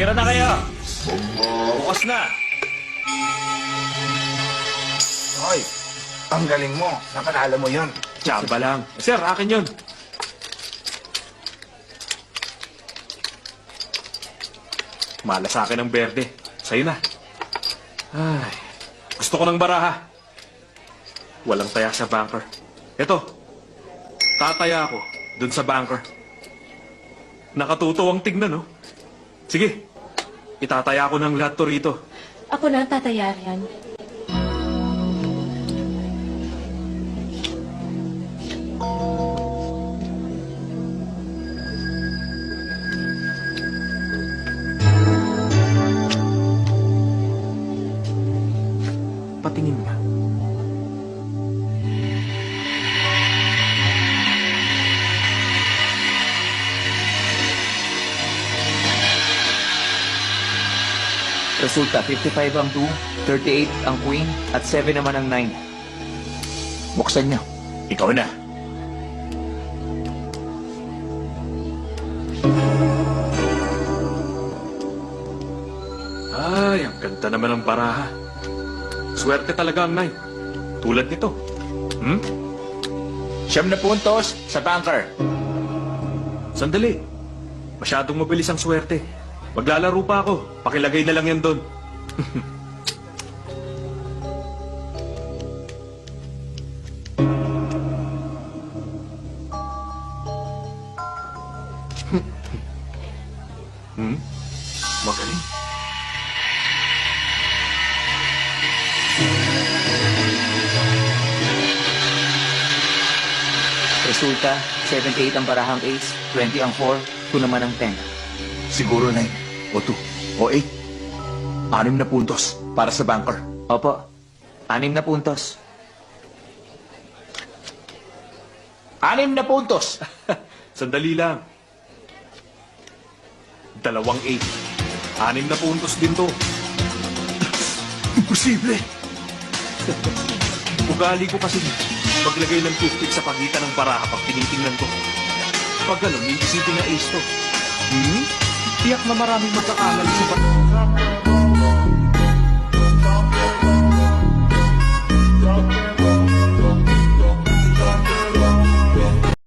Tira na kayo! Bukas na! Hoy, ang galing mo. Nakalala mo yon. Tsamba lang. Sir, akin yun. Mala sa akin ang berde. Sa'yo na. Ay, gusto ko ng baraha. Walang taya sa bunker. Eto, tataya ako dun sa bunker. Nakatuto ang tignan, no? Sige, itataya ko ng lahat to rito. Ako na ang tataya riyan. Patingin nga. Resulta, 55 ang 2, 38 ang queen, at 7 naman ang 9. Buksan niyo. Ikaw na. Ay, ang ganda naman ng baraha. Swerte talaga ang 9. Tulad nito. Hmm? 9 na puntos sa bunker. Sandali. Masyadong mabilis ang swerte. Maglalaro pa ako. Pakilagay na lang yan doon. Magaling. Resulta, 78 ang barahang ace, 20 ang 4, 2 naman ang 10. Siguro 9 o 2 o 8. 6 na puntos para sa bunker. Opo, 6 na puntos. 6 na puntos. Sandali lang. 2 8. 6 na puntos din to. Imposible. Ugali ko kasi maglagay ng toothpick sa pagitan ng baraha pag tinitingnan ko. Pag gano'n, iisipin na ace to. Tiyak na maraming magkakalala sa baraha.